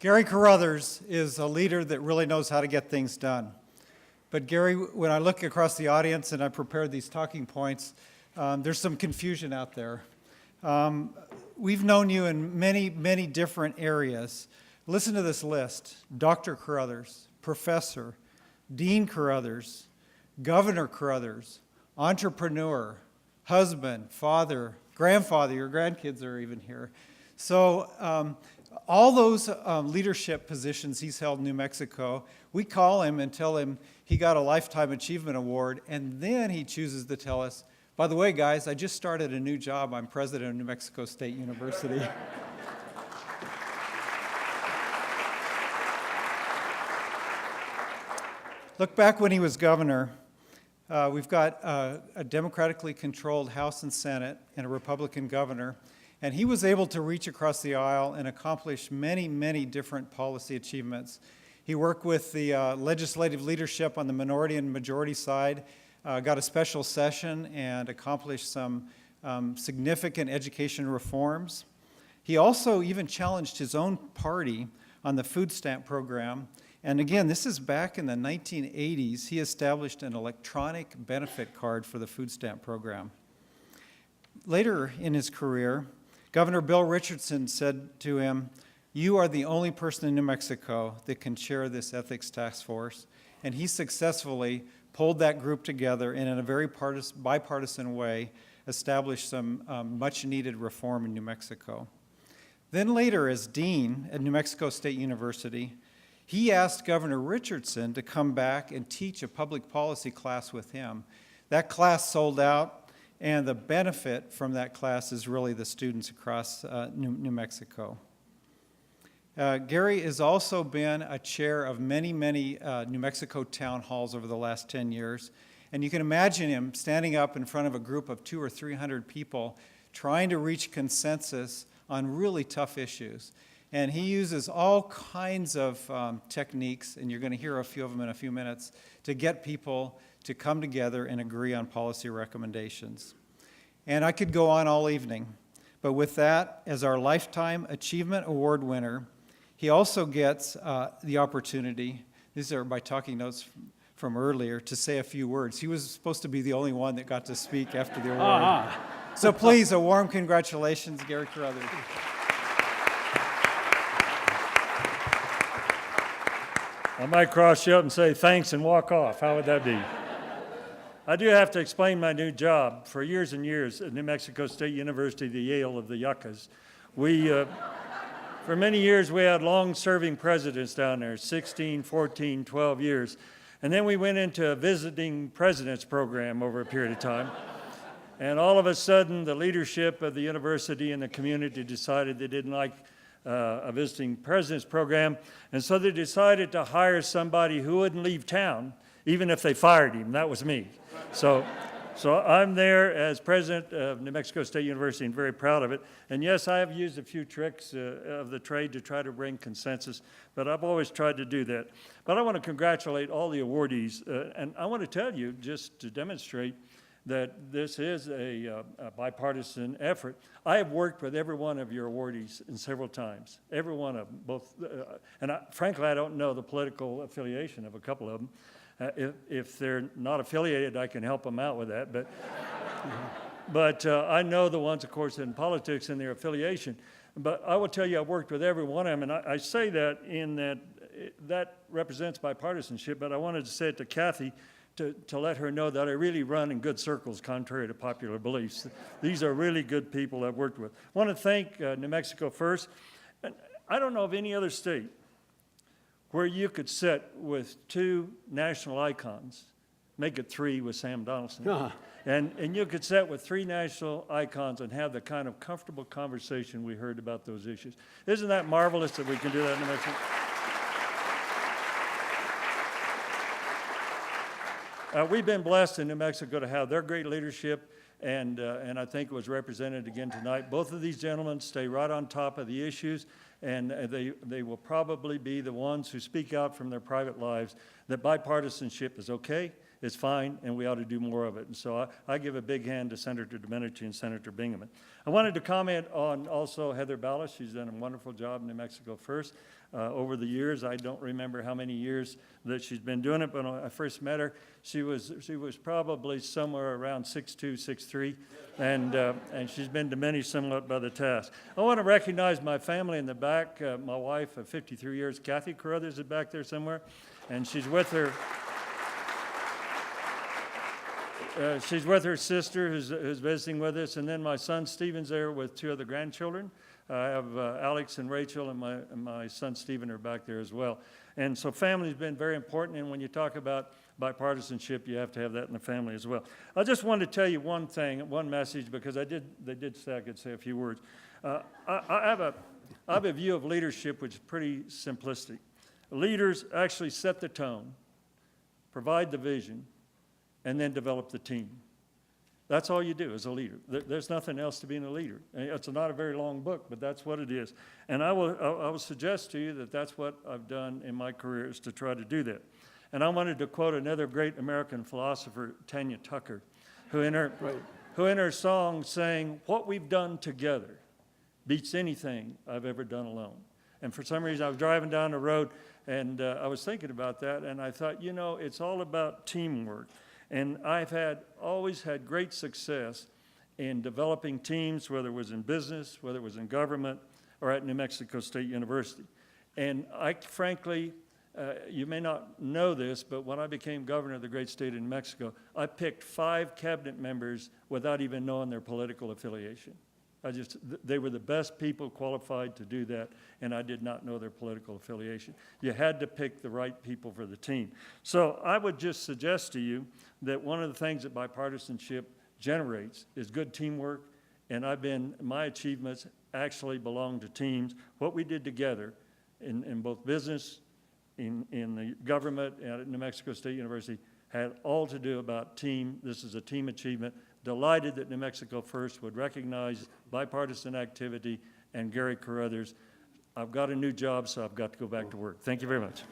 Garrey Carruthers is a leader that really knows how to get things done. But Garrey, when I look across the audience and I prepared these talking points, there's some confusion out there. We've known you in many, many different areas. Listen to this list: Dr. Carruthers, Professor, Dean Carruthers, Governor Carruthers, entrepreneur, husband, father, grandfather. Your grandkids are even here. So all those leadership positions he's held in New Mexico, we call him and tell him he got a Lifetime Achievement Award, and then he chooses to tell us, by the way, guys, I just started a new job. I'm president of New Mexico State University. Look back when he was governor. We've got a democratically controlled House and Senate and a Republican governor, and he was able to reach across the aisle and accomplish many, many different policy achievements. He worked with the legislative leadership on the minority and majority side, got a special session and accomplished some significant education reforms. He also even challenged his own party on the food stamp program. And again, this is back in the 1980s. He established an electronic benefit card for the food stamp program. Later in his career, Governor Bill Richardson said to him, "You are the only person in New Mexico that can chair this ethics task force." And he successfully pulled that group together and in a very bipartisan way established some much-needed reform in New Mexico. Then later, as dean at New Mexico State University, he asked Governor Richardson to come back and teach a public policy class with him. That class sold out, and the benefit from that class is really the students across New Mexico. Garrey has also been a chair of many, many New Mexico town halls over the last 10 years. And you can imagine him standing up in front of a group of 200 or 300 people trying to reach consensus on really tough issues. And he uses all kinds of techniques, and you're going to hear a few of them in a few minutes, to get people to come together and agree on policy recommendations. And I could go on all evening, but with that, as our Lifetime Achievement Award winner, he also gets the opportunity, these are my talking notes from earlier, to say a few words. He was supposed to be the only one that got to speak after the award. So please, a warm congratulations, Garrey Carruthers. I might cross you up and say thanks and walk off. How would that be? I do have to explain my new job. For years and years at New Mexico State University, the Yale of the Yuccas, for many years we had long-serving presidents down there, 16, 14, 12 years. And then we went into a visiting presidents program over a period of time. And all of a sudden, the leadership of the university and the community decided they didn't like a visiting president's program, and so they decided to hire somebody who wouldn't leave town, even if they fired him. That was me. So I'm there as president of New Mexico State University and very proud of it. And yes, I have used a few tricks of the trade to try to bring consensus, but I've always tried to do that. But I want to congratulate all the awardees, and I want to tell you, just to demonstrate that this is a bipartisan effort. I have worked with every one of your awardees several times, every one of them, both, frankly, I don't know the political affiliation of a couple of them. If they're not affiliated, I can help them out with that, but I know the ones, of course, in politics and their affiliation. But I will tell you, I've worked with every one of them, and I say that in that represents bipartisanship, but I wanted to say it to Kathy, to let her know that I really run in good circles, contrary to popular beliefs. These are really good people I've worked with. I want to thank New Mexico First. And I don't know of any other state where you could sit with two national icons, make it three with Sam Donaldson, and you could sit with three national icons and have the kind of comfortable conversation we heard about those issues. Isn't that marvelous that we can do that in New Mexico? We've been blessed in New Mexico to have their great leadership, and I think it was represented again tonight. Both of these gentlemen stay right on top of the issues, and they will probably be the ones who speak out from their private lives that bipartisanship is okay, is fine, and we ought to do more of it. And so I give a big hand to Senator Domenici and Senator Bingaman. I wanted to comment on also Heather Ballas. She's done a wonderful job in New Mexico First. Over the years, I don't remember how many years that she's been doing it, but when I first met her, she was probably somewhere around 6'2", 6'3", and she's been diminished somewhat by the task. I want to recognize my family in the back. My wife of 53 years, Garrey Carruthers, is back there somewhere, and she's with her. She's with her sister who's visiting with us, and then my son Stephen's there with two other grandchildren. I have Alex and Rachel, and my son Stephen are back there as well. And so family's been very important, and when you talk about bipartisanship, you have to have that in the family as well. I just wanted to tell you one thing, one message, because they did say I could say a few words. I have a view of leadership which is pretty simplistic. Leaders actually set the tone, provide the vision, and then develop the team. That's all you do as a leader. There's nothing else to being a leader. It's not a very long book, but that's what it is. And I will suggest to you that that's what I've done in my career, is to try to do that. And I wanted to quote another great American philosopher, Tanya Tucker, who in her song sang, "What we've done together beats anything I've ever done alone." And for some reason, I was driving down the road, and I was thinking about that, and I thought, you know, it's all about teamwork. And I've always had great success in developing teams, whether it was in business, whether it was in government, or at New Mexico State University. And I frankly, you may not know this, but when I became governor of the great state of New Mexico, I picked 5 cabinet members without even knowing their political affiliation. They were the best people qualified to do that, and I did not know their political affiliation. You had to pick the right people for the team. So I would just suggest to you that one of the things that bipartisanship generates is good teamwork, and my achievements actually belong to teams. What we did together in both business, in the government, and at New Mexico State University had all to do about team. This is a team achievement. Delighted that New Mexico First would recognize bipartisan activity and Garrey Carruthers. I've got a new job, so I've got to go back to work. Thank you very much.